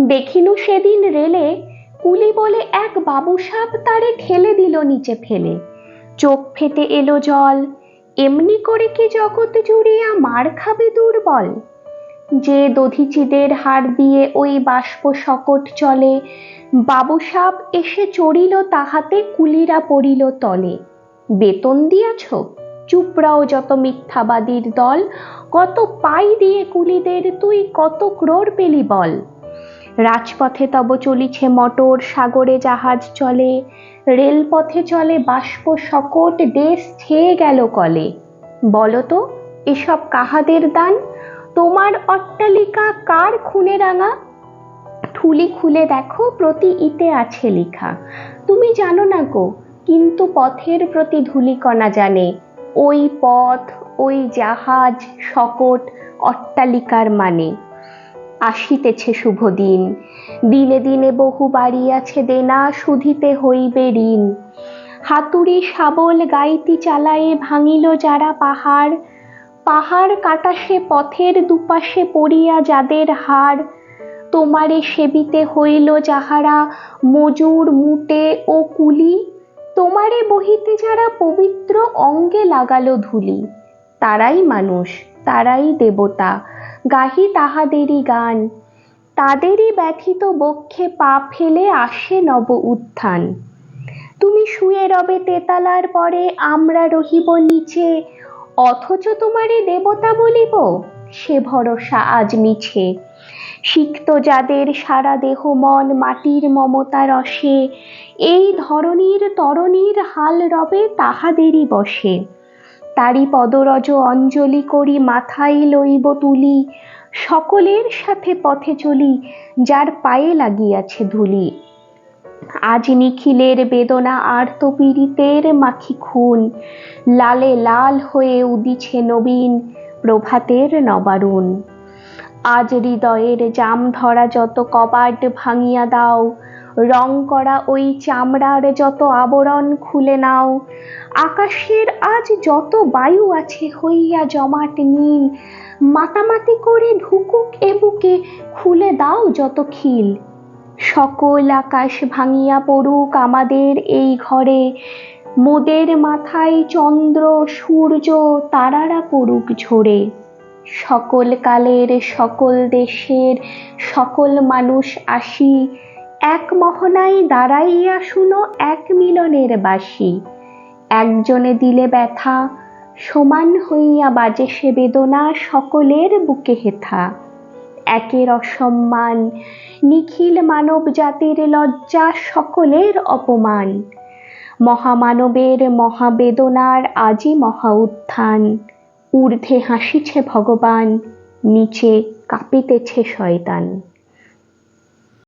দেখিনু সেদিন রেলে কুলি বলে এক বাবু সাপ তারে ঠেলে দিল নিচে ফেলে, চোখ ফেটে এলো জল। এমনি করে কি জগৎ জুড়িয়া মার খাবে দুর্বল? যে দধিচিদের হাড় দিয়ে ওই বাষ্প শকট চলে, বাবু সাপ এসে চড়িল তাহাতে কুলিরা পড়িল তলে। বেতন দিয়াছ? চুপড়াও যত মিথ্যাবাদীর দল, কত পাই দিয়ে কুলিদের তুই কত ক্রোড় পেলি বল। রাজপথে তব চলিছে মটর, সাগরে জাহাজ চলে, রেলপথে চলে বাষ্প শকট, দেশ ছেয়ে গেল কলে। বলতো এসব কাহাদের দান? তোমার অট্টালিকা কার খুনে রাঙা? থুলি খুলে দেখো প্রতি ইতে আছে লেখা। তুমি জানো না গো, কিন্তু পথের প্রতি ধূলিকণা জানে। ওই পথ, ওই জাহাজ, শকট, অট্টালিকার মানে। আসিতেছে শুভ দিন, দিনে দিনে বহু বাড়িয়াছে দেনা, শুধিতে হইবে ঋণ। হাতুড়ি শাবল গাইতি চালায়ে ভাঙিল যারা পাহাড়, পাহাড় কাটা সে পথের দুপাশে পড়িয়া যাদের হাড়। তোমারে সেবিতে হইল যাহারা মজুর, মুটে ও কুলি, তোমারে বহিতে যারা পবিত্র অঙ্গে লাগালো ধুলি। তারাই মানুষ, তারাই দেবতা, গাহি তাহাদেরই গান। তাদেরই ব্যথিত বক্ষে পা ফেলে আসে নব উত্থান। তুমি শুয়ে রবে তেতালার পরে, আমরা রহিব নিচে, অথচ তোমারে দেবতা বলিব, সে ভরসা আজ মিছে। সিক্ত যাদের সারা দেহ মন মাটির মমতা রসে, এই ধরণীর তরণীর হাল রবে তাহাদেরই বসে। তারি পদরজ অঞ্জলি করি মাথায় লইব তুলি, সকলের সাথে পথে চলি যার পায়ে লাগিয়াছে ধুলি। আজ নিখিলের বেদনা আর্ত পীড়িতের মাখি খুন, লালে লাল হয়ে উদিছে নবীন প্রভাতের নবারুণ। আজ হৃদয়ের জাম ধরা যত কবাট ভাঙিয়া দাও, রং করা ওই চামড়ার যত আবরণ খুলে নাও। আকাশের আজ যত বায়ু আছে হইয়া জমাট নীল, মাতামাতি করে ঢুকুক এ বুকে, খুলে দাও যত খিল। সকল আকাশ ভাঙিয়া পড়ুক আমাদের এই ঘরে, মোদের মাথায় চন্দ্র সূর্য তারারা পড়ুক ঝরে। সকল কালের সকল দেশের সকল মানুষ আসি, এক মহনায় দাঁড়াইয়া শুনো এক মিলনের বাসি। একজনে দিলে ব্যথা, সমান হইয়া বাজে সে বেদনা সকলের বুকে হেথা। একের অসম্মান, নিখিল মানব জাতির লজ্জা, সকলের অপমান। মহামানবের মহাবেদনার আজি মহা উত্থান। ঊর্ধ্বে হাসিছে ভগবান, নিচে কাঁপিতেছে শয়তান।